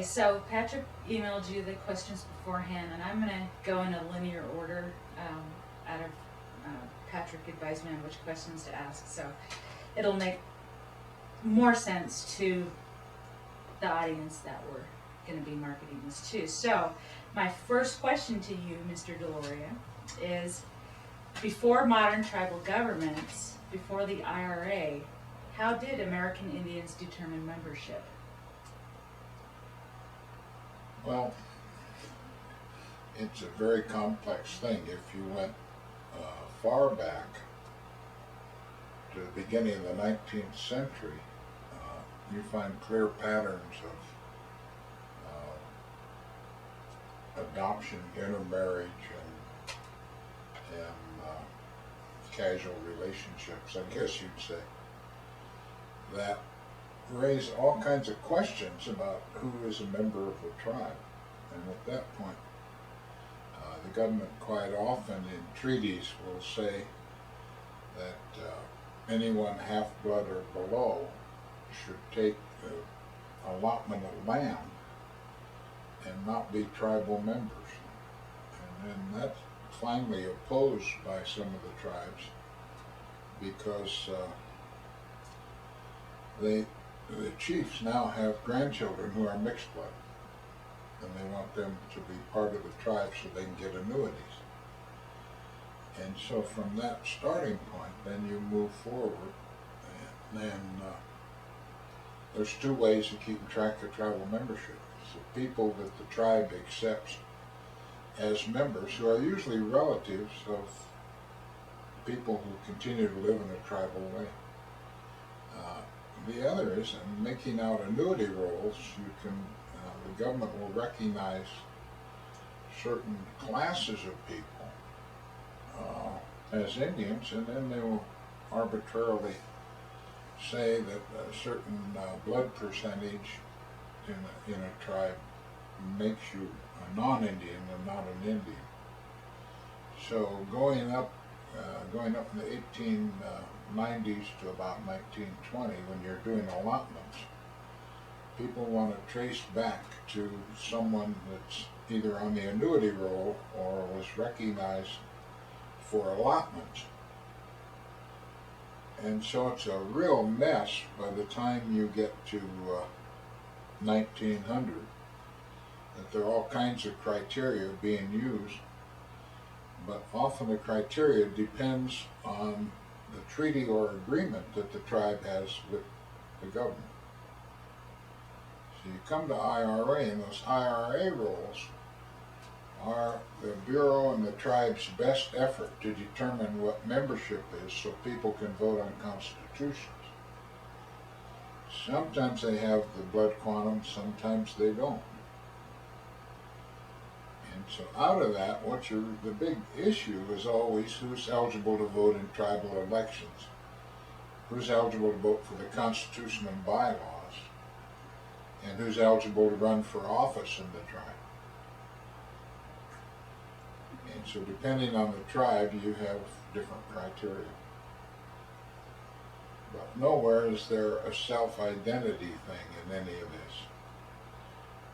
Okay, so Patrick emailed you the questions beforehand, and I'm going to go in a linear order out of Patrick advised me on which questions to ask, so it'll make more sense to the audience that we're going to be marketing this to. So my first question to you, Mr. Deloria, is before modern tribal governments, before the IRA, how did American Indians determine membership? Well, it's a very complex thing. If you went far back to the beginning of the 19th century, you find clear patterns of adoption, intermarriage, and casual relationships, I guess you'd say, that raise all kinds of questions about who is a member of the tribe. And at that point, the government quite often in treaties will say that anyone half-blood or below should take the allotment of land and not be tribal members. And then that's finally opposed by some of the tribes because the chiefs now have grandchildren who are mixed blood, and they want them to be part of the tribe so they can get annuities. And so from that starting point, then you move forward, and then there's two ways of keeping track of tribal membership. So people that the tribe accepts as members, who are usually relatives of people who continue to live in a tribal way. The other is making out annuity rolls. You can, the government will recognize certain classes of people as Indians, and then they will arbitrarily say that a certain blood percentage in a tribe makes you a non-Indian and not an Indian. So going up in the 1890s to about 1920, when you're doing allotments, people want to trace back to someone that's either on the annuity roll or was recognized for allotments. And so it's a real mess by the time you get to 1900, that there are all kinds of criteria being used, but often the criteria depends on the treaty or agreement that the tribe has with the government. So you come to IRA, and those IRA rolls are the Bureau and the tribe's best effort to determine what membership is so people can vote on constitutions. Sometimes they have the blood quantum, sometimes they don't. And so out of that, the big issue is always who's eligible to vote in tribal elections, who's eligible to vote for the Constitution and bylaws, and who's eligible to run for office in the tribe. And so depending on the tribe, you have different criteria. But nowhere is there a self-identity thing in any of this.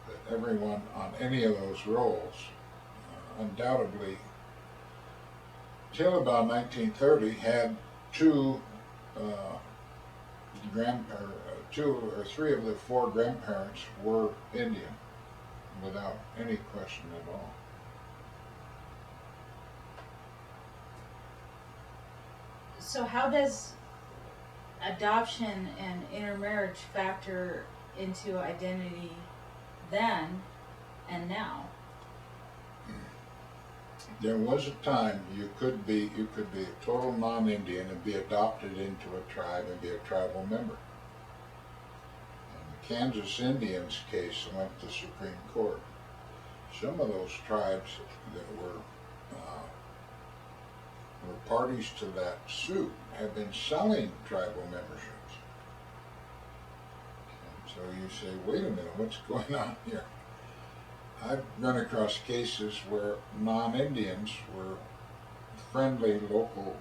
That everyone on any of those rolls, undoubtedly, till about 1930, had two or three of the four grandparents were Indian, without any question at all. So how does adoption and intermarriage factor into identity then and now? There was a time you could be a total non-Indian and be adopted into a tribe and be a tribal member. In the Kansas Indians case went to the Supreme Court. Some of those tribes that were parties to that suit have been selling tribal memberships. And so you say, wait a minute, what's going on here? I've run across cases where non-Indians were friendly local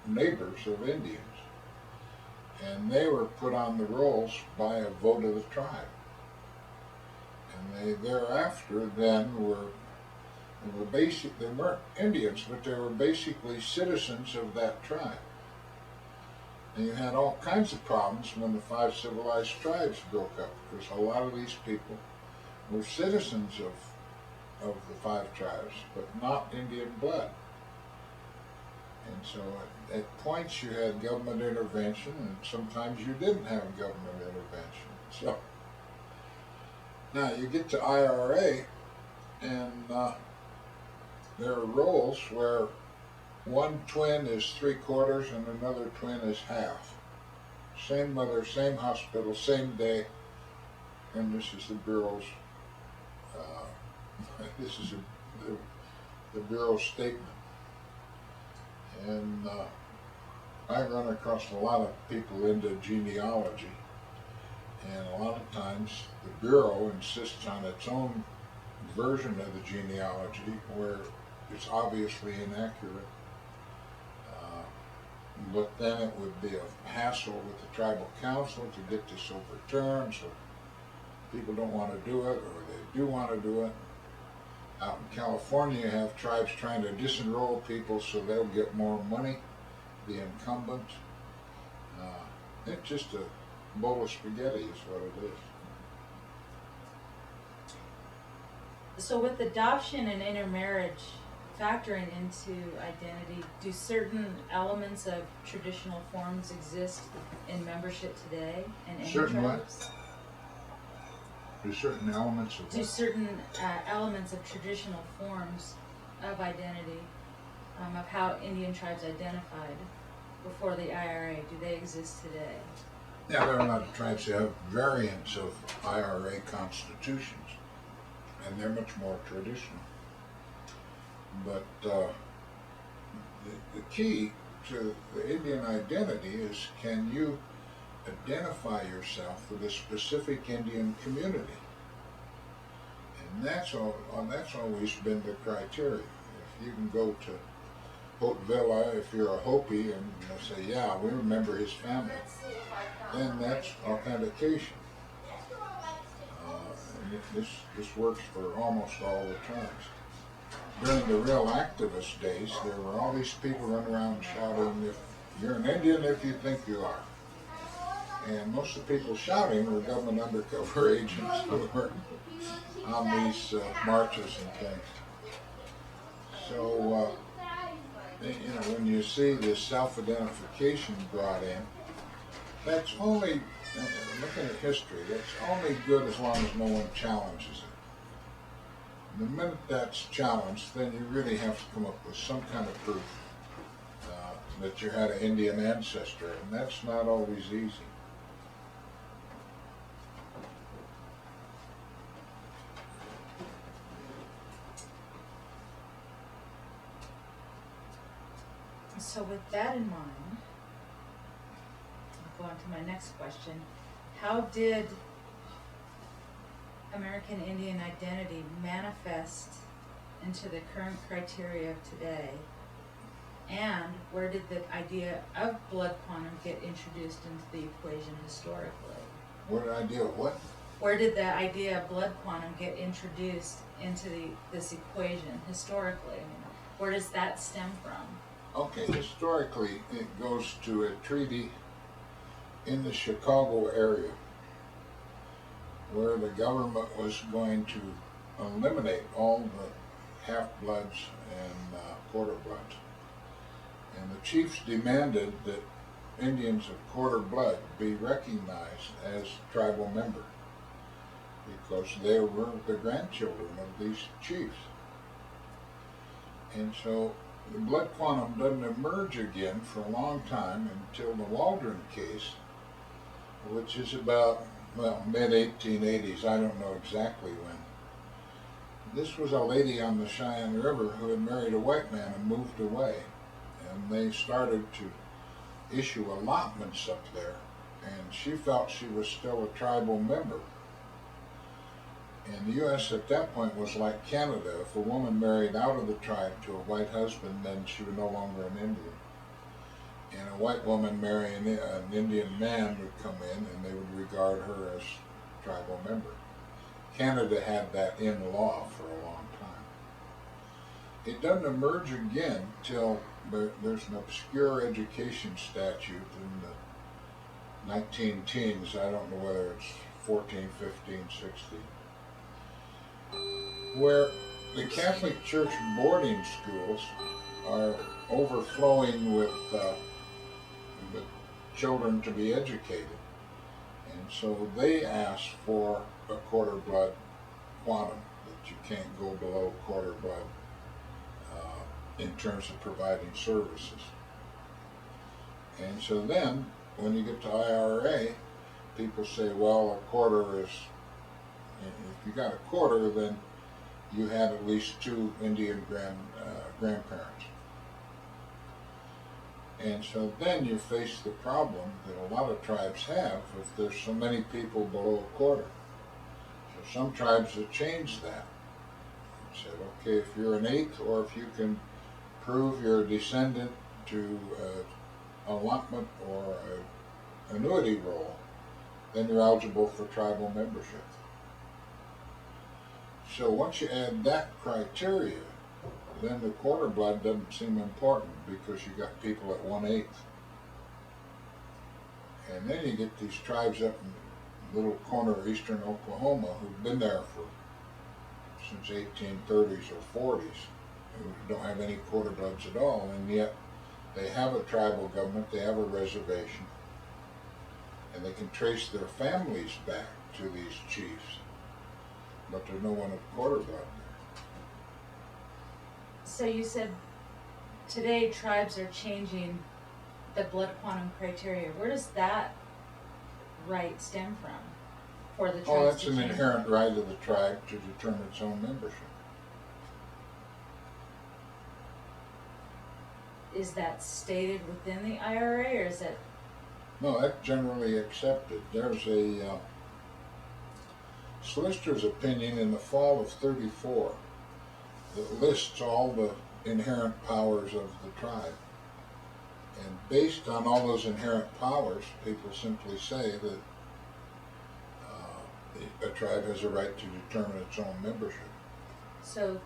neighbors of Indians. and they were put on the rolls by a vote of the tribe. And they thereafter then they weren't Indians, but they were basically citizens of that tribe. And you had all kinds of problems when the 5 civilized tribes broke up, because a lot of these people were citizens of the 5 tribes, but not Indian blood. And so at points you had government intervention, and sometimes you didn't have government intervention. So now you get to IRA, and there are roles where one twin is 3/4 and another twin is half. Same mother, same hospital, same day, and this is the Bureau's, this is the Bureau's statement. And I run across a lot of people into genealogy, and a lot of times the Bureau insists on its own version of the genealogy where it's obviously inaccurate. But then it would be a hassle with the tribal council to get this overturned, so people don't want to do it, or they do want to do it. Out in California, you have tribes trying to disenroll people so they'll get more money, the incumbent. It's just a bowl of spaghetti is what it is. So with adoption and intermarriage factoring into identity, do certain elements of traditional forms exist in membership today in any Certain what? tribes? Do certain elements of Do what? certain elements of traditional forms of identity, of how Indian tribes identified before the IRA, do they exist today? Yeah, there are a lot of tribes that have variants of IRA constitutions, and they're much more traditional. But the key to the Indian identity is, can you identify yourself with a specific Indian community? And that's always been the criteria. If you can go to Haute Villa, if you're a Hopi, and say, yeah, we remember his family, then that's authentication. And this works for almost all the tribes. During the real activist days, there were all these people running around shouting, if you're an Indian if you think you are. And most of the people shouting were government undercover agents who were on these marches and things. So, when you see this self-identification brought in, that's only, looking at history, that's only good as long as no one challenges it. The minute that's challenged, then you really have to come up with some kind of proof that you had an Indian ancestor, and that's not always easy. So with that in mind, I'll go on to my next question. How did American Indian identity manifest into the current criteria of today? And where did the idea of blood quantum get introduced into the equation historically? What idea of what? Where did the idea of blood quantum get introduced into this equation historically? I mean, where does that stem from? Okay, historically, it goes to a treaty in the Chicago area where the government was going to eliminate all the half-bloods and quarter-bloods. And the chiefs demanded that Indians of quarter blood be recognized as tribal members because they were the grandchildren of these chiefs. And so the blood quantum doesn't emerge again for a long time until the Waldron case, which is about, mid-1880s. I don't know exactly when. This was a lady on the Cheyenne River who had married a white man and moved away. And they started to issue allotments up there. And she felt she was still a tribal member. And the U.S. at that point was like Canada. If a woman married out of the tribe to a white husband, then she was no longer an Indian. and a white woman marrying an Indian man would come in, and they would regard her as a tribal member. Canada had that in law for a long time. It doesn't emerge again till there's an obscure education statute in the 19-teens, I don't know whether it's 14, 15, 16, where the Catholic Church boarding schools are overflowing with children to be educated. And so they ask for a quarter blood quantum, that you can't go below quarter blood in terms of providing services. And so then, when you get to IRA, people say, well, a quarter is, if you got a quarter, then you had at least 2 Indian grandparents. And so then you face the problem that a lot of tribes have if there's so many people below a quarter. So some tribes have changed that and said, okay, if you're an eighth, or if you can prove you're a descendant to allotment or an annuity roll, then you're eligible for tribal membership. So once you add that criteria, then the quarter blood doesn't seem important because you got people at 1/8. And then you get these tribes up in the little corner of eastern Oklahoma who've been there since 1830s or 40s, who don't have any quarter bloods at all, and yet they have a tribal government, they have a reservation, and they can trace their families back to these chiefs, but there's no one of quarter blood there. So you said today tribes are changing the blood quantum criteria. Where does that right stem from for the tribes? Oh, that's to an change? inherent right of the tribe to determine its own membership. Is that stated within the IRA, or is that? No, that's generally accepted. There's a solicitor's opinion in the fall of '34 that lists all the inherent powers of the tribe. And based on all those inherent powers, people simply say that a tribe has a right to determine its own membership. So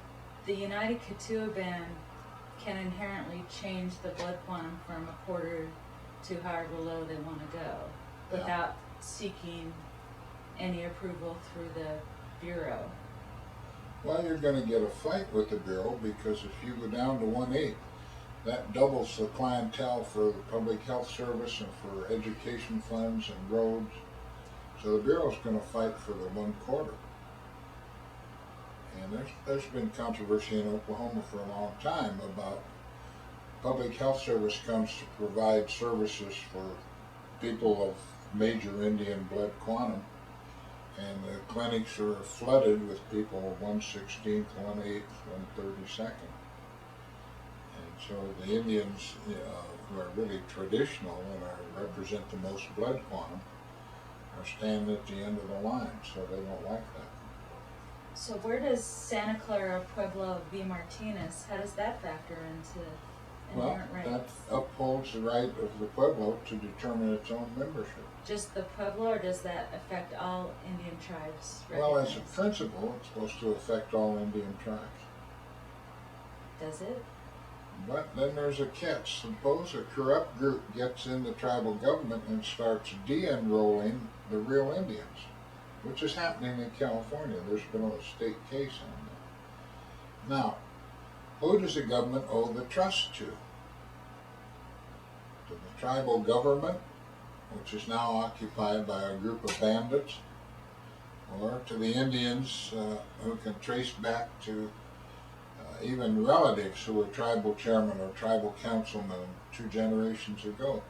the United Keetoowah Band can inherently change the blood quantum from a quarter to however low they want to go without seeking any approval through the Bureau. Well, you're going to get a fight with the Bureau, because if you go down to 1/8, that doubles the clientele for the public health service and for education funds and roads. So the Bureau's going to fight for the 1/4. And there's been controversy in Oklahoma for a long time about public health service comes to provide services for people of major Indian blood quantum, and the clinics are flooded with people 1/16, 1/8, 1/32. And so the Indians, who are really traditional and represent the most blood quantum, are standing at the end of the line, so they don't like that. So where does Santa Clara, Pueblo, v. Martinez, how does that factor into Well, inherent rights? that upholds the right of the Pueblo to determine its own membership. Just the Pueblo, or does that affect all Indian tribes? Well, as a recognized? principle, it's supposed to affect all Indian tribes. Does it? But then there's a catch. Suppose a corrupt group gets in the tribal government and starts de-enrolling the real Indians, which is happening in California. There's been a state case on that. Now, who does the government owe the trust to? To the tribal government, which is now occupied by a group of bandits, or to the Indians who can trace back to even relatives who were tribal chairman or tribal councilman 2 generations ago?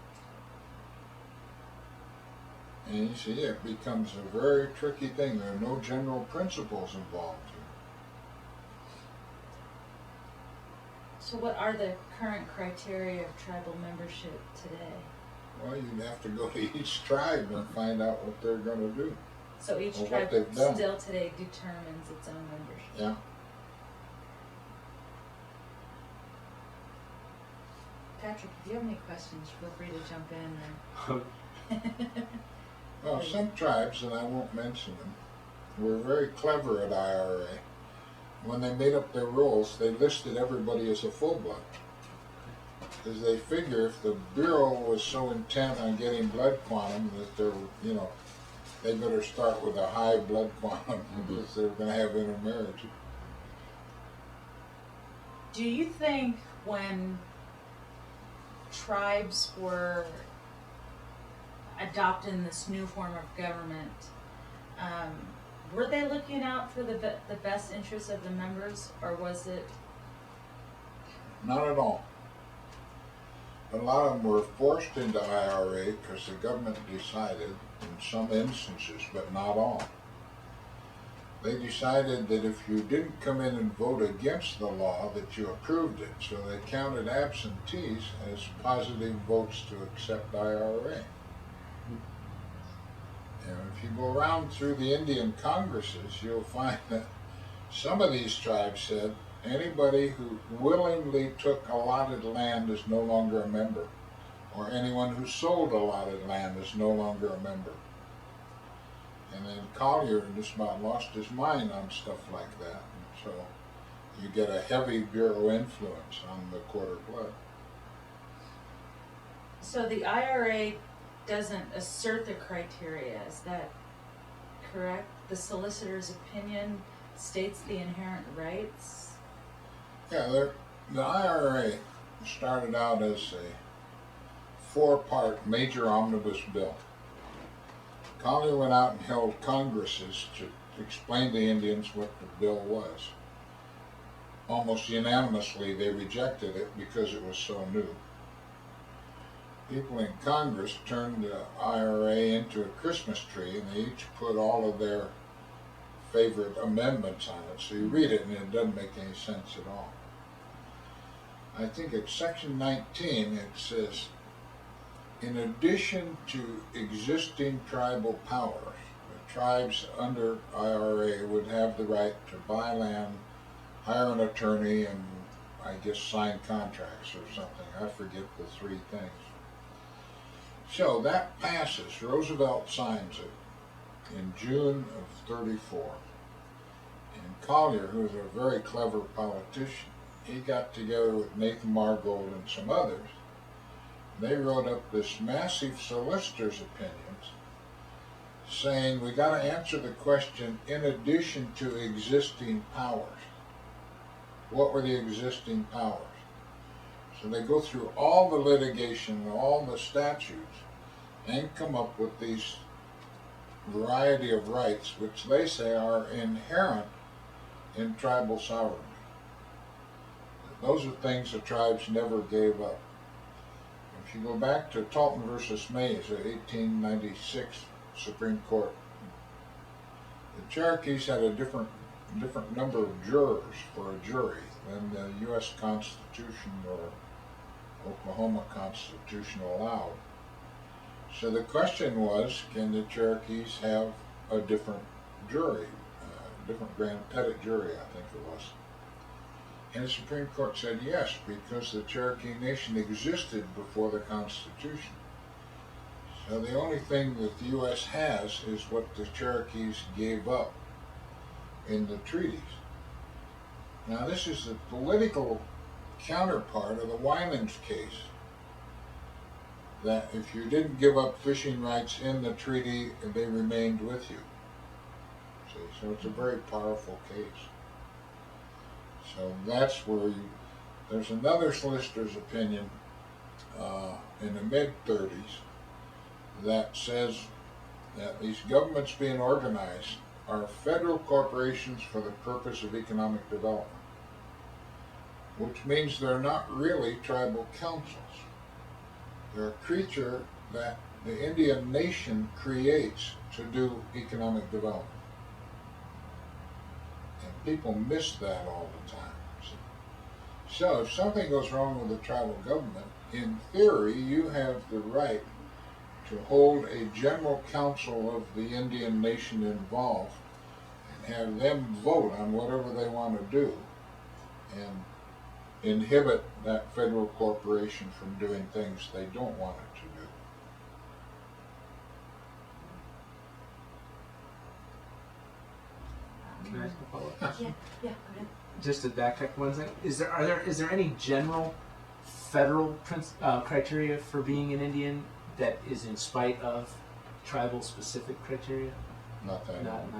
And you see, it becomes a very tricky thing. There are no general principles involved here. So what are the current criteria of tribal membership today? Well, you'd have to go to each tribe and find out what they're going to do. So each Or what tribe they've done. still today determines its own membership. Yeah. Patrick, if you have any questions, feel free to jump in. Well, some tribes, and I won't mention them, were very clever at IRA. When they made up their rules, they listed everybody as a full blood. Because they figure if the Bureau was so intent on getting blood quantum that they're, you know, they better start with a high blood quantum because they're going to have intermarriage. Do you think when tribes were adopting this new form of government, were they looking out for the best interests of the members, or was it? Not at all. A lot of them were forced into IRA because the government decided, in some instances, but not all. They decided that if you didn't come in and vote against the law, that you approved it. So they counted absentees as positive votes to accept IRA. And if you go around through the Indian congresses, you'll find that some of these tribes said anybody who willingly took allotted land is no longer a member, or anyone who sold allotted land is no longer a member. And then Collier just about lost his mind on stuff like that. And so you get a heavy Bureau influence on the quarter blood. So the IRA doesn't assert the criteria, is that correct? The solicitor's opinion states the inherent rights? Yeah, the IRA started out as a 4-part major omnibus bill. Collier went out and held congresses to explain to Indians what the bill was. Almost unanimously they rejected it because it was so new. People in Congress turned the IRA into a Christmas tree, and they each put all of their favorite amendments on it. So you read it and it doesn't make any sense at all. I think at section 19 it says, in addition to existing tribal powers, the tribes under IRA would have the right to buy land, hire an attorney, and I guess sign contracts or something. I forget the 3 things. So that passes. Roosevelt signs it in June of '34. And Collier, who was a very clever politician, he got together with Nathan Margold and some others. They wrote up this massive solicitor's opinions saying we got to answer the question in addition to existing powers. What were the existing powers? So they go through all the litigation, all the statutes, and come up with these variety of rights which they say are inherent in tribal sovereignty. Those are things the tribes never gave up. If you go back to Talton versus Mays, the 1896 Supreme Court, the Cherokees had a different number of jurors for a jury than the U.S. Constitution or Oklahoma Constitution allowed. So the question was, can the Cherokees have a different jury, different grand petit jury, I think it was. And the Supreme Court said yes, because the Cherokee Nation existed before the Constitution. So the only thing that the U.S. has is what the Cherokees gave up in the treaties. Now this is the political counterpart of the Winans case, that if you didn't give up fishing rights in the treaty, they remained with you. See, so it's a very powerful case. So that's where there's another solicitor's opinion in the mid-30s that says that these governments being organized are federal corporations for the purpose of economic development, which means they're not really tribal councils. They're a creature that the Indian nation creates to do economic development. And people miss that all the time. So if something goes wrong with the tribal government, in theory you have the right to hold a general council of the Indian nation involved and have them vote on whatever they want to do. And inhibit that federal corporation from doing things they don't want it to do. Can I ask a follow-up question? Yeah, okay. Just to backtrack one second, is there any general federal criteria for being an Indian that is in spite of tribal specific criteria? Not that I know. Not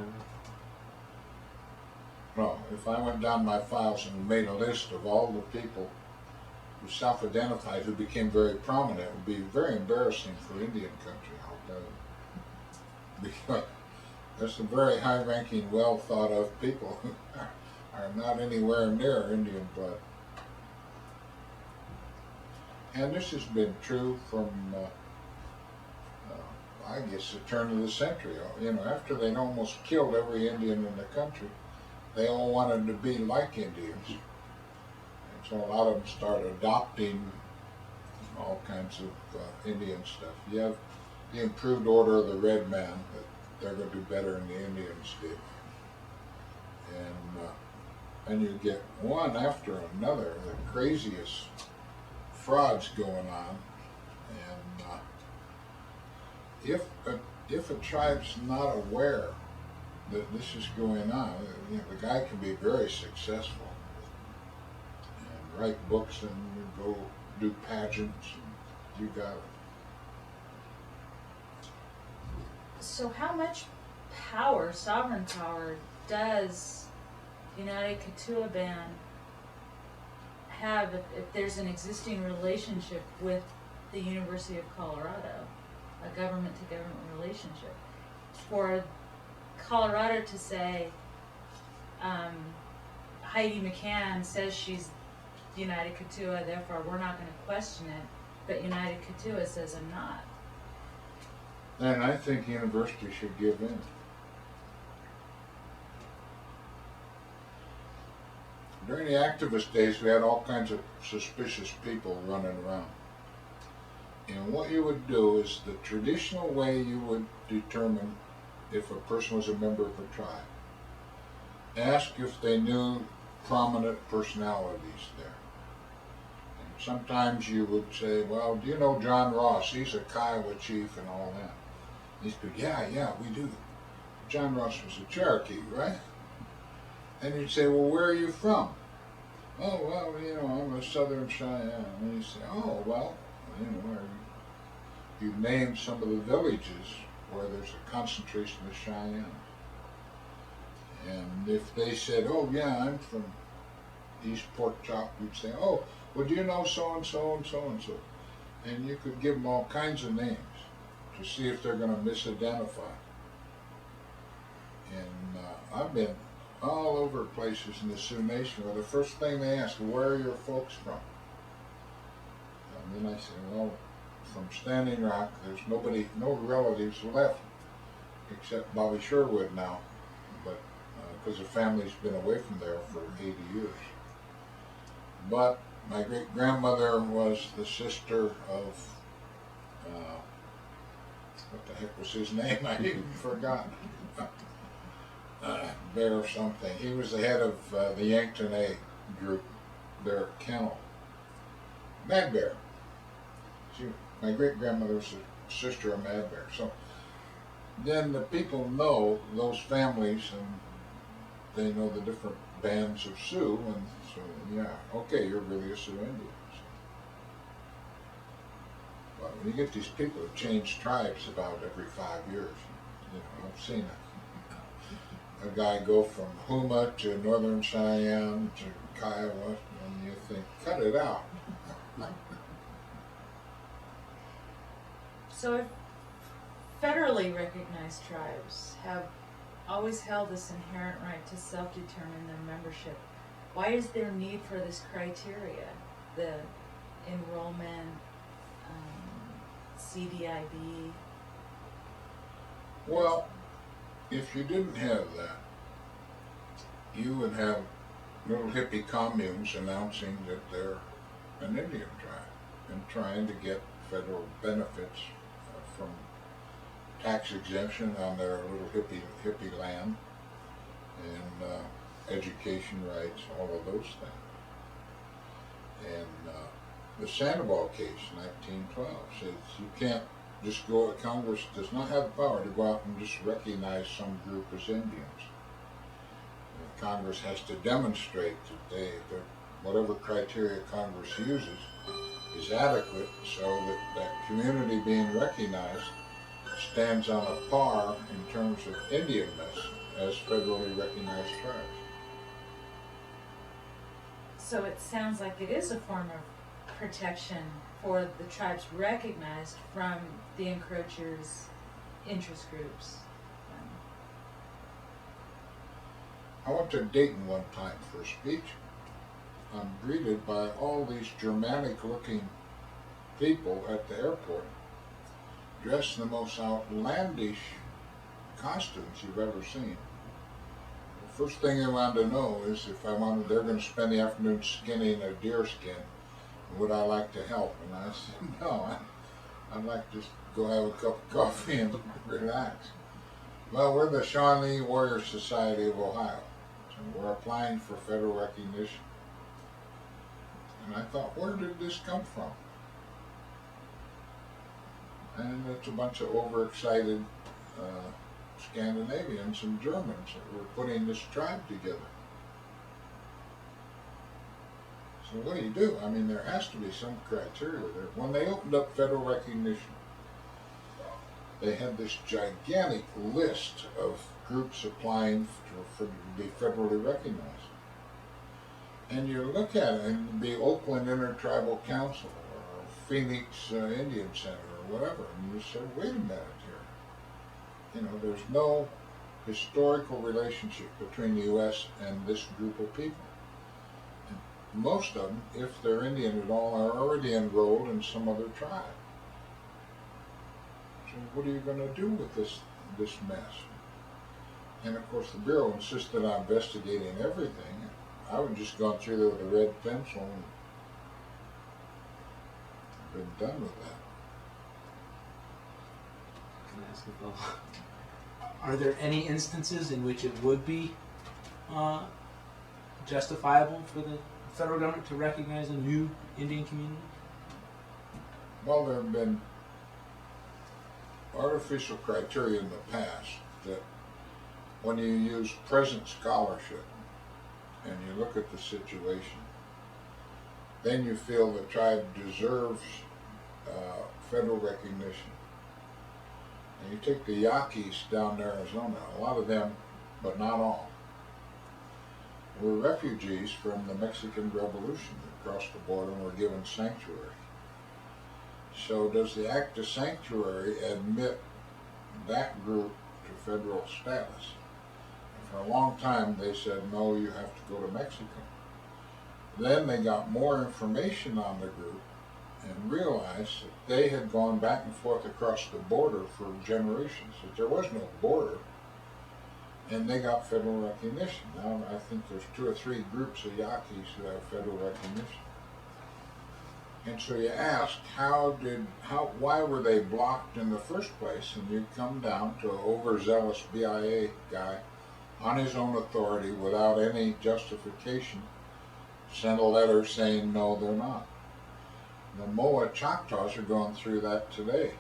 No, if I went down my files and made a list of all the people who self-identified who became very prominent, it would be very embarrassing for Indian country, I'll tell you. Because there's some very high-ranking, well-thought-of people who are not anywhere near Indian blood. And this has been true from, I guess, the turn of the century. You know, after they'd almost killed every Indian in the country, they all wanted to be like Indians. And so a lot of them started adopting all kinds of Indian stuff. You have the improved order of the red man, that they're going to do better than the Indians did. And you get one after another, the craziest frauds going on. And if a tribe's not aware that this is going on, you know, the guy can be very successful and write books and go do pageants, and you got it. So how much power, sovereign power, does the United Keetoowah Band have if there's an existing relationship with the University of Colorado, a government-to-government relationship? For Colorado to say, Heidi McCann says she's United Keetoowah, therefore we're not going to question it, but United Keetoowah says I'm not. And I think university should give in. During the activist days, we had all kinds of suspicious people running around. And what you would do is the traditional way you would determine if a person was a member of a tribe. Ask if they knew prominent personalities there. And sometimes you would say, well, do you know John Ross? He's a Kiowa chief and all that. These people, yeah, we do. John Ross was a Cherokee, right? And you'd say, well, where are you from? Oh, well, you know, I'm a Southern Cheyenne. And you say, oh, well, you know, you name some of the villages where there's a concentration of Cheyennes. And if they said, oh, yeah, I'm from East Pork Chop, you'd say, oh, well, do you know so-and-so and so-and-so? And you could give them all kinds of names to see if they're going to misidentify. And I've been all over places in the Sioux Nation where the first thing they ask, where are your folks from? And then I say, well, from Standing Rock, there's no relatives left except Bobby Sherwood now, but because the family's been away from there for 80 years. But my great-grandmother was the sister of, what the heck was his name? I even forgotten. Bear something. He was the head of the Yankton A group, their kennel. Mad Bear. My great-grandmother was the sister of Mad Bear. So then the people know those families, and they know the different bands of Sioux, and so, yeah, okay, you're really a Sioux Indian. But when you get these people who change tribes about every 5 years, you know, I've seen a guy go from Huma to Northern Cheyenne to Kiowa, and you think, cut it out. So if federally recognized tribes have always held this inherent right to self-determine their membership, why is there need for this criteria, the enrollment, CDIB? Well, if you didn't have that, you would have little hippie communes announcing that they're an Indian tribe and trying to get federal benefits from tax exemption on their little hippie land and education rights, all of those things. And the Sandoval case, 1912, says you can't just go, Congress does not have the power to go out and just recognize some group as Indians. Congress has to demonstrate that whatever criteria Congress uses is adequate so that that community being recognized stands on a par in terms of Indianness as federally recognized tribes. So it sounds like it is a form of protection for the tribes recognized from the encroachers' interest groups. I went to Dayton one time for a speech. I'm greeted by all these Germanic-looking people at the airport, dressed in the most outlandish costumes you've ever seen. The first thing they wanted to know is if they're going to spend the afternoon skinning a deer skin, would I like to help? And I said, no, I'd like to just go have a cup of coffee and relax. Well, we're the Shawnee Warrior Society of Ohio. So we're applying for federal recognition. And I thought, where did this come from? And it's a bunch of overexcited Scandinavians and Germans that were putting this tribe together. So what do you do? I mean, there has to be some criteria there. When they opened up federal recognition, they had this gigantic list of groups applying to be federally recognized. And you look at it, and it'd be Oakland Intertribal Council or Phoenix Indian Center or whatever, and you say, wait a minute here. You know, there's no historical relationship between the U.S. and this group of people. And most of them, if they're Indian at all, are already enrolled in some other tribe. So what are you going to do with this mess? And of course the Bureau insisted on investigating everything. I would just gone through there with a red pencil and been done with that. Can I ask a follow-up? Are there any instances in which it would be justifiable for the federal government to recognize a new Indian community? Well, there have been artificial criteria in the past that when you use present scholarship and you look at the situation, then you feel the tribe deserves federal recognition. And you take the Yaquis down in Arizona, a lot of them, but not all, were refugees from the Mexican Revolution that crossed the border and were given sanctuary. So does the Act of Sanctuary admit that group to federal status? And for a long time they said, no, you have to go to Mexico. Then they got more information on the group and realized that they had gone back and forth across the border for generations, that there was no border, and they got federal recognition. Now I think there's 2 or 3 groups of Yaquis who have federal recognition. And so you ask, why were they blocked in the first place? And you come down to an overzealous BIA guy on his own authority without any justification, sent a letter saying, no, they're not. The Moa Choctaws are going through that today.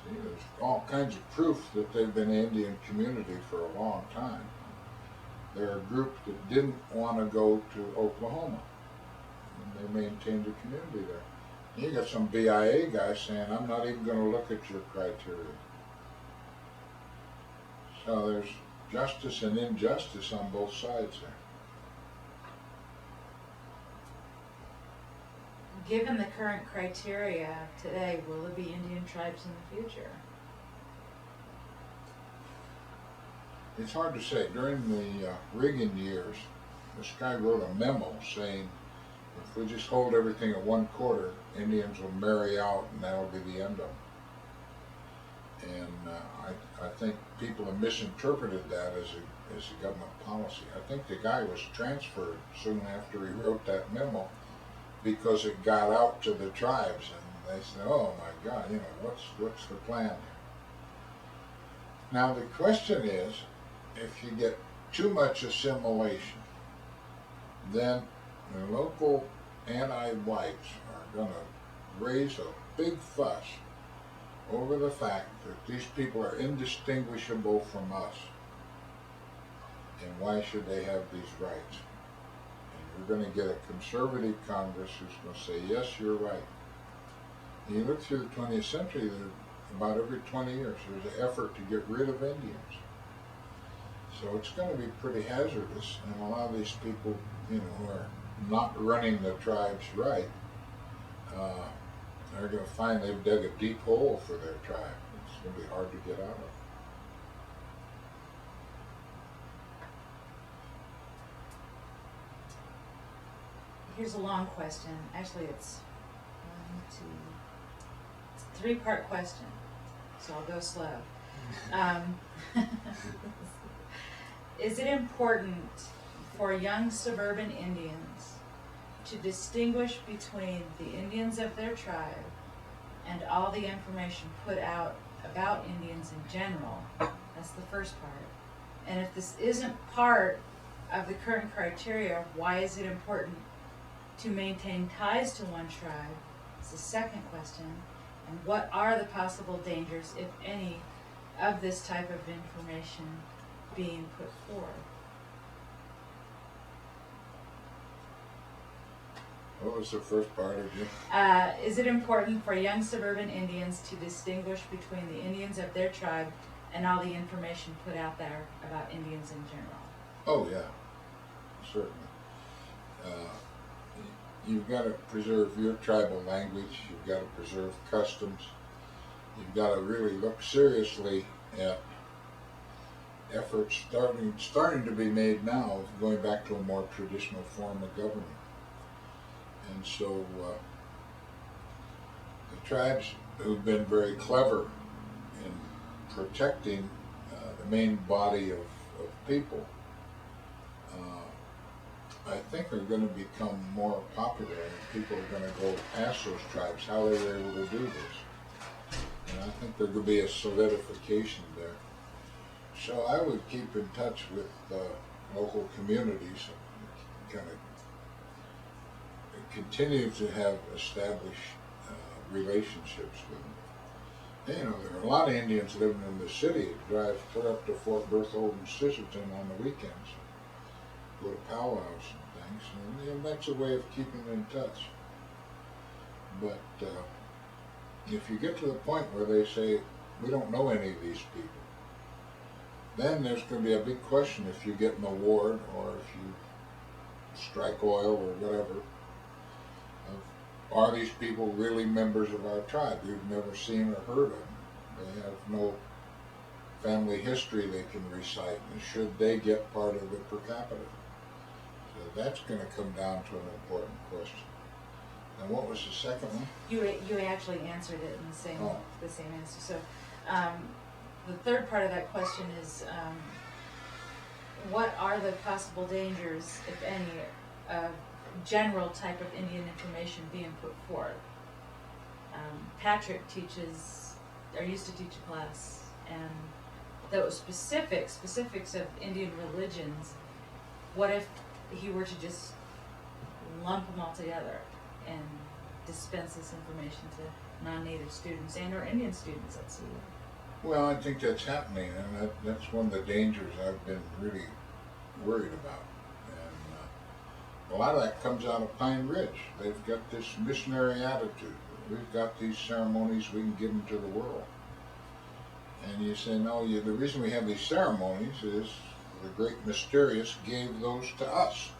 See, there's all kinds of proof that they've been an Indian community for a long time. They're a group that didn't want to go to Oklahoma. And they maintained a community there. You got some BIA guy saying, I'm not even going to look at your criteria. So there's justice and injustice on both sides there. Given the current criteria today, will there be Indian tribes in the future? It's hard to say. During the Reagan years, this guy wrote a memo saying, if we just hold everything at 1/4, Indians will marry out and that'll be the end of them. And I think people have misinterpreted that as a government policy. I think the guy was transferred soon after he wrote that memo because it got out to the tribes and they said, oh my God, you know, what's the plan here? Now the question is, if you get too much assimilation, then the local anti-whites are going to raise a big fuss over the fact that these people are indistinguishable from us. And why should they have these rights? And you're going to get a conservative Congress who's going to say, yes, you're right. And you look through the 20th century, about every 20 years, there's an effort to get rid of Indians. So it's going to be pretty hazardous. And a lot of these people, you know, who are not running the tribes right, they're going to find they've dug a deep hole for their tribe. It's going to be hard to get out of. Here's a long question. Actually, it's a 3-part question, so I'll go slow. Is it important for young suburban Indians to distinguish between the Indians of their tribe and all the information put out about Indians in general? That's the first part. And if this isn't part of the current criteria, why is it important to maintain ties to one tribe? It's the second question. And what are the possible dangers, if any, of this type of information being put forward? What was the first part again? Is it important for young suburban Indians to distinguish between the Indians of their tribe and all the information put out there about Indians in general? Oh yeah, certainly. You've got to preserve your tribal language, you've got to preserve customs, you've got to really look seriously at efforts starting to be made now of going back to a more traditional form of government. And so the tribes who've been very clever in protecting the main body of people, I think are going to become more popular, and people are going to go ask those tribes how they were able to do this. And I think there could be a solidification there. So I would keep in touch with local communities and kind of continue to have established relationships with them. You know, there are a lot of Indians living in the city that drive clear up to Fort Berthold and Sisselton on the weekends, go to powwows and things, and you know, that's a way of keeping in touch. But if you get to the point where they say, we don't know any of these people, then there's going to be a big question if you get an award or if you strike oil or whatever. Are these people really members of our tribe? We've never seen or heard of them. They have no family history they can recite, and should they get part of the per capita? So that's going to come down to an important question. And what was the second one? You actually answered it in the same answer. So the third part of that question is, what are the possible dangers, if any, of general type of Indian information being put forward? Patrick used to teach a class, and those specifics of Indian religions, what if he were to just lump them all together and dispense this information to non-native students and or Indian students at school? Well, I think that's happening, and that's one of the dangers I've been really worried about. And a lot of that comes out of Pine Ridge. They've got this missionary attitude. We've got these ceremonies, we can give them to the world. And you say, no, the reason we have these ceremonies is the great mysterious gave those to us.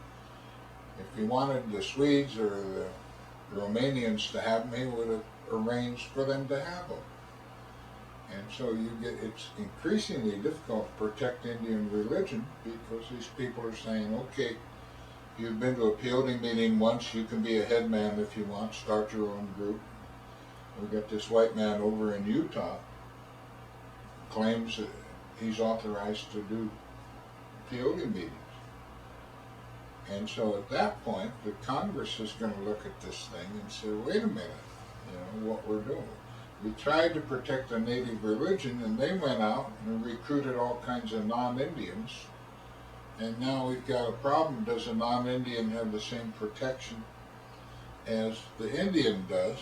If he wanted the Swedes or the Romanians to have them, he would have arranged for them to have them. And so it's increasingly difficult to protect Indian religion because these people are saying, okay, you've been to a peyote meeting once, you can be a headman if you want, start your own group. We've got this white man over in Utah claims that he's authorized to do peyote meetings. And so at that point, the Congress is going to look at this thing and say, wait a minute, what we're doing. We tried to protect the native religion, and they went out and recruited all kinds of non-Indians. And now we've got a problem. Does a non-Indian have the same protection as the Indian does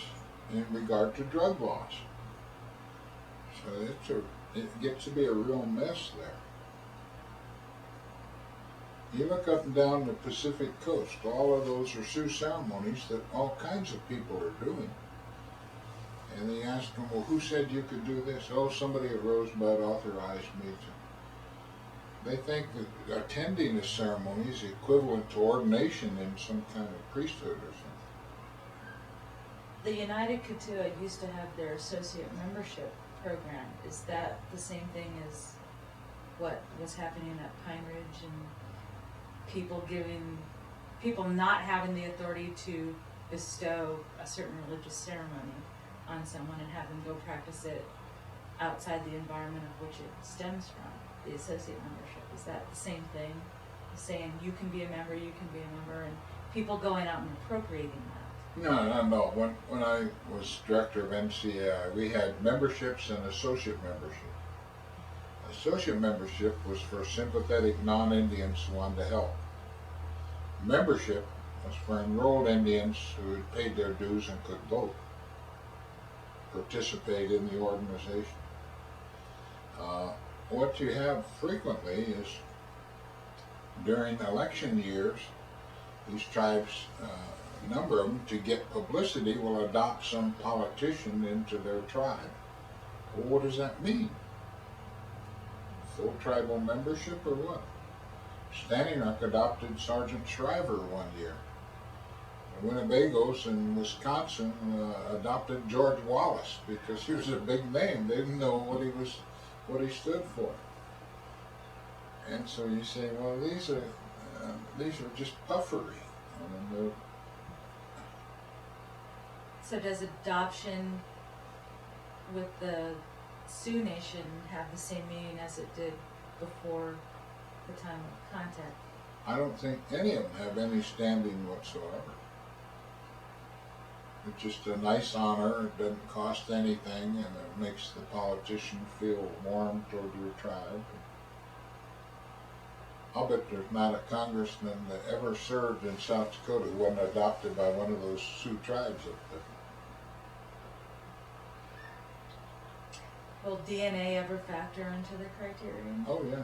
in regard to drug laws. So it gets to be a real mess there. You look up and down the Pacific coast, all of those are Sioux ceremonies that all kinds of people are doing. And they ask them, well, who said you could do this? Oh, somebody at Rosebud authorized me to. They think that attending a ceremony is equivalent to ordination in some kind of priesthood or something. The United Keetoowah used to have their associate membership program. Is that the same thing as what was happening at Pine Ridge, and people not having the authority to bestow a certain religious ceremony on someone and have them go practice it outside the environment of which it stems from, the associate membership? Is that the same thing? Saying you can be a member, you can be a member, and people going out and appropriating that? No. When I was director of MCAI, we had memberships and associate membership. Associate membership was for sympathetic non-Indians who wanted to help. Membership was for enrolled Indians who had paid their dues and could vote, participate in the organization. What you have frequently is during election years, these tribes, a number of them, to get publicity, will adopt some politician into their tribe. Well, what does that mean? Full tribal membership or what? Standing Rock adopted Sergeant Shriver one year. The Winnebagos in Wisconsin adopted George Wallace because he was a big name. They didn't know what he stood for. And so you say, well, these are just puffery. So does adoption with the Sioux Nation have the same meaning as it did before the time of contact? I don't think any of them have any standing whatsoever. It's just a nice honor. It doesn't cost anything, and it makes the politician feel warm toward your tribe. I'll bet there's not a congressman that ever served in South Dakota who wasn't adopted by one of those Sioux tribes up there. Will DNA ever factor into the criterion? Oh yeah.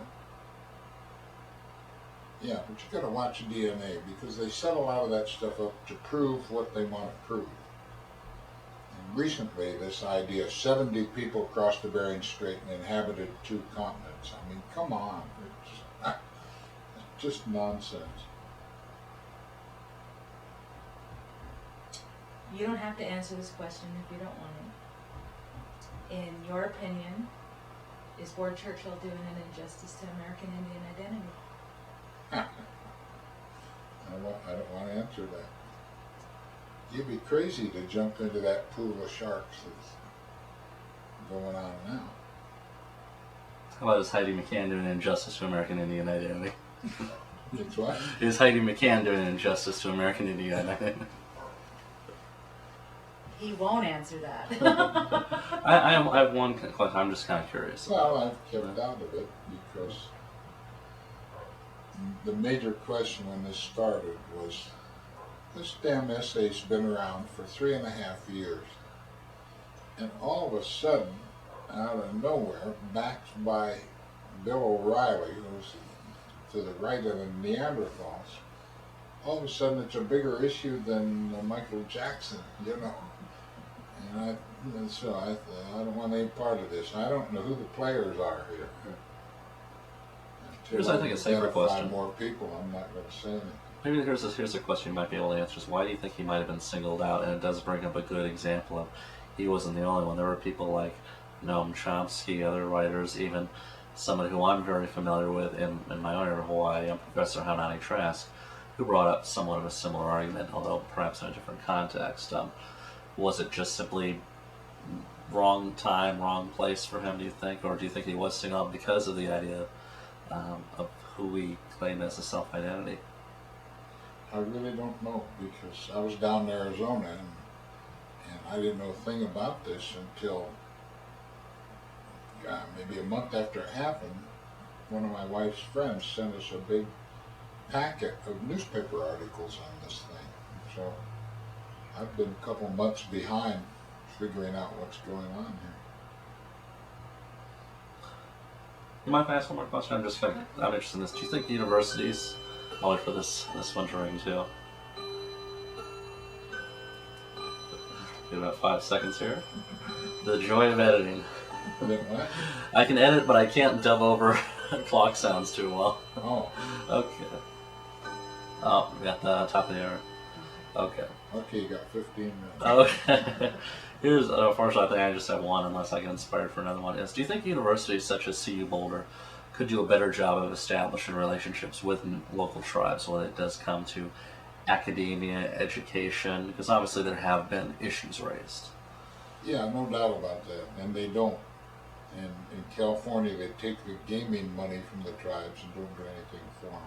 Yeah, but you gotta watch DNA because they set a lot of that stuff up to prove what they want to prove. And recently, this idea, 70 people crossed the Bering Strait and inhabited 2 continents. I mean, come on. It's just nonsense. You don't have to answer this question if you don't want to. In your opinion, is Ward Churchill doing an injustice to American Indian identity? I don't want to answer that. You'd be crazy to jump into that pool of sharks that's going on now. How about is Heidi McCann doing an injustice to American Indian identity? It's what? Is Heidi McCann doing an injustice to American Indian identity? He won't answer that. I have one question. I'm just kind of curious. Well, I've kept out of it because the major question when this started was, this damn essay's been around for 3.5 years, and all of a sudden, out of nowhere, backed by Bill O'Reilly, who's to the right of the Neanderthals, all of a sudden it's a bigger issue than Michael Jackson, you know. And so I don't want any part of this. I don't know who the players are here. Here's, I think, a safer question. More people, I'm not going to say anything. Maybe here's a question you might be able to answer. Is why do you think he might have been singled out? And it does bring up a good example of he wasn't the only one. There were people like Noam Chomsky, other writers, even somebody who I'm very familiar with in my own area of Hawaii, Professor Haunani Trask, who brought up somewhat of a similar argument, although perhaps in a different context. Was it just simply wrong time, wrong place for him, do you think? Or do you think he was singled out because of the idea of who we claim as a self-identity? I really don't know, because I was down in Arizona and I didn't know a thing about this until maybe a month after it happened. One of my wife's friends sent us a big packet of newspaper articles on this thing. So I've been a couple months behind figuring out what's going on here. You mind if I ask one more question? I'm interested in this. Do you think universities? I'll wait for this one to ring too. Give about 5 seconds here. The joy of editing. Then what? I can edit, but I can't dub over clock sounds too well. Oh, Okay. Oh, we got the top of the hour. Okay. okay, you got 15 minutes. Okay. Here's, unfortunately, I think I just have one unless I get inspired for another one. Do you think universities such as CU Boulder could do a better job of establishing relationships with local tribes when it does come to academia, education? Because obviously there have been issues raised. Yeah, no doubt about that. And they don't. In California, they take the gaming money from the tribes and don't do anything for them.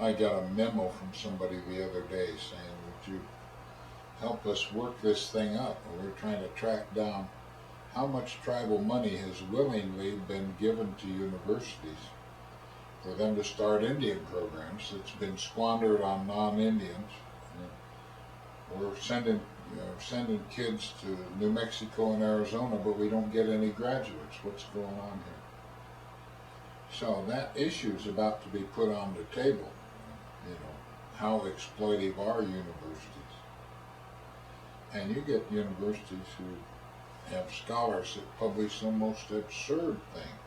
I got a memo from somebody the other day saying, would you help us work this thing up? And we're trying to track down how much tribal money has willingly been given to universities for them to start Indian programs that's been squandered on non-Indians. We're sending kids to New Mexico and Arizona, but we don't get any graduates. What's going on here? So that issue is about to be put on the table. You know, how exploitive are universities? And you get universities who have scholars that publish the most absurd things.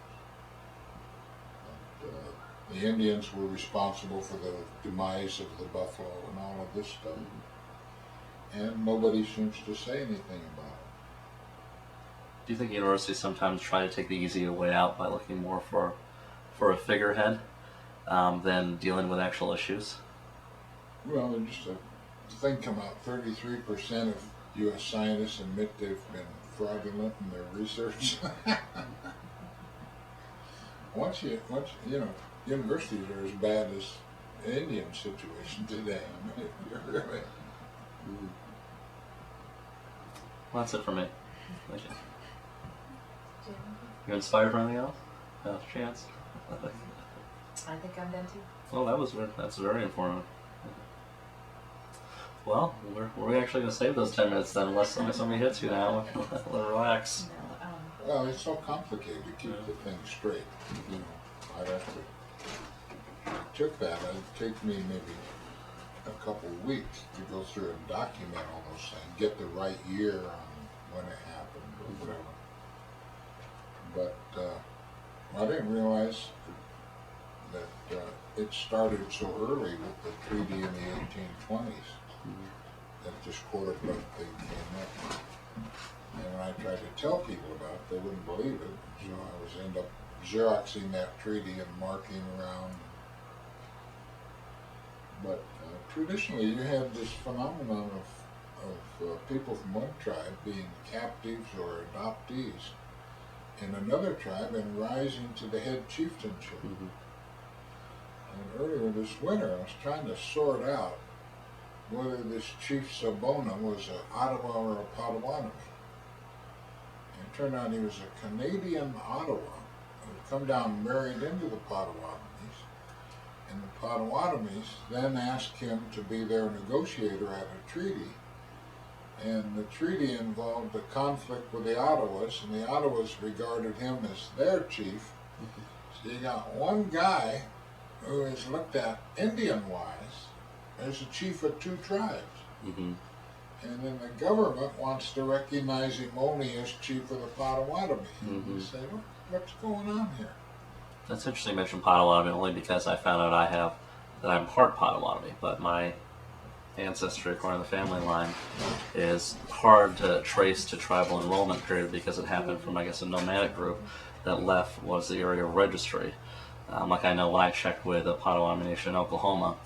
The Indians were responsible for the demise of the buffalo and all of this stuff. And nobody seems to say anything about it. Do you think universities sometimes try to take the easier way out by looking more for a figurehead than dealing with actual issues? Well, there's just a thing come out, 33% of U.S. scientists admit they've been fraudulent in their research. once you know, universities are as bad as the Indian situation today. I mean, you're really... Well, that's it for me. Thank you. You inspired for anything else? No chance. I think I'm done too. Well, that's very informative. Well, we're actually going to save those 10 minutes then, unless somebody hits you now. Relax. No, Well, it's so complicated to keep the thing straight. You know, I'd have to... It took that. It'd take me maybe a couple of weeks to go through and document all those things, get the right year on when it happened or whatever. But I didn't realize that it started so early with the treaty in the 1820s. That this quarterback thing came up. And when I tried to tell people about it, they wouldn't believe it. So I was end up Xeroxing that treaty and marking around. But traditionally, you had this phenomenon of people from one tribe being captives or adoptees in another tribe and rising to the head chieftainship. Mm-hmm. And earlier this winter, I was trying to sort out whether this Chief Sabona was an Ottawa or a Potawatomi. And it turned out he was a Canadian Ottawa who had come down and married into the Potawatomis. And the Potawatomis then asked him to be their negotiator at a treaty. And the treaty involved a conflict with the Ottawas, and the Ottawas regarded him as their chief. So you got one guy who is looked at Indian-wise as a chief of two tribes. Mm-hmm. And then the government wants to recognize him only as chief of the Potawatomi. Mm-hmm. You say, what's going on here? That's interesting you mentioned Potawatomi only because I found out that I'm part Potawatomi, but my ancestry according to the family line is hard to trace to tribal enrollment period because it happened from, I guess, a nomadic group that left was the area of registry. Like I know when I checked with the Potawatomi Nation in Oklahoma,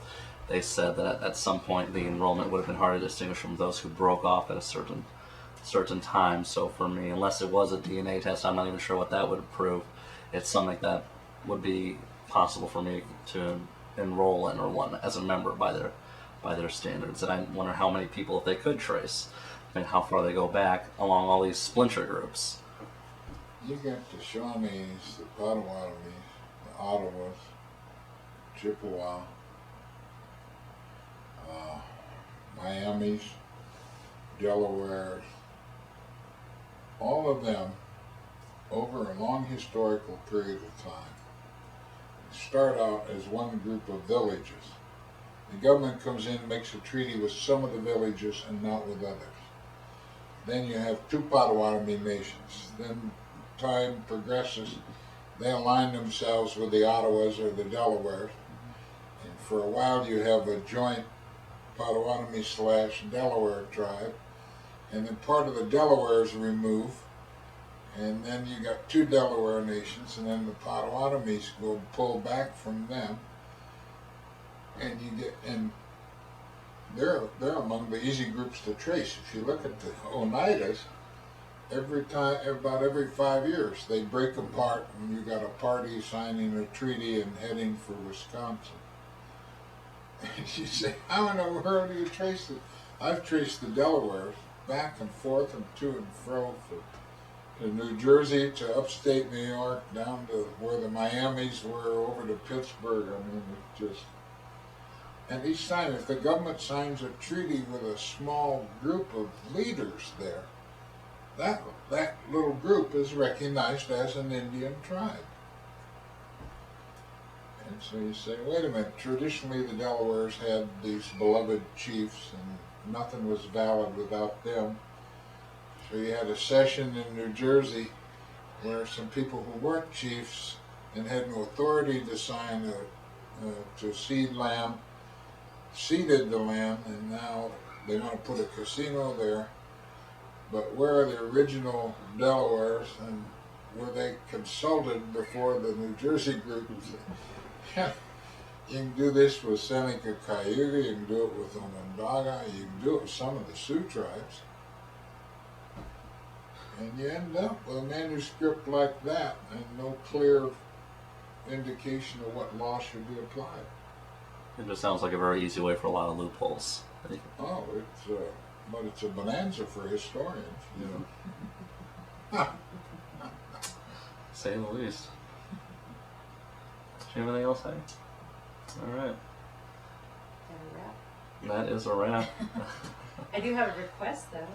they said that at some point the enrollment would have been hard to distinguish from those who broke off at a certain time. So for me, unless it was a DNA test, I'm not even sure what that would prove. It's something that would be possible for me to enroll in or one as a member by their standards. And I wonder how many people, if they could trace, and how far they go back along all these splinter groups. You got the Shawnees, the Potawatomis, the Ottawas, Chippewa, Miamis, Delawares, all of them over a long historical period of time start out as one group of villages. The government comes in, makes a treaty with some of the villages and not with others. Then you have two Potawatomi nations. Then time progresses, they align themselves with the Ottawas or the Delawares. And for a while you have a joint Potawatomi/Delaware tribe. And then part of the Delawares remove. And then you got two Delaware nations, and then the Potawatomis go pull back from them. And you get, and they're among the easy groups to trace. If you look at the Oneidas, about every 5 years, they break apart, and you got a party signing a treaty and heading for Wisconsin. And you say, how in the world do you trace it? I've traced the Delawares back and forth and to and fro to New Jersey, to upstate New York, down to where the Miamis were, over to Pittsburgh. I mean, it's just. And each time, if the government signs a treaty with a small group of leaders there, that little group is recognized as an Indian tribe. And so you say, wait a minute, traditionally the Delawares had these beloved chiefs and nothing was valid without them. So you had a session in New Jersey where some people who weren't chiefs and had no authority to sign to cede land, ceded the land, and now they want to put a casino there. But where are the original Delawares, and were they consulted before the New Jersey group? Yeah, you can do this with Seneca Cayuga, you can do it with Onondaga, you can do it with some of the Sioux tribes. And you end up with a manuscript like that and no clear indication of what law should be applied. It just sounds like a very easy way for a lot of loopholes. Oh, but it's a bonanza for historians, you know. Say the least. Do you have anything else, Heidi? All right. Is that a wrap? That is a wrap. I do have a request though.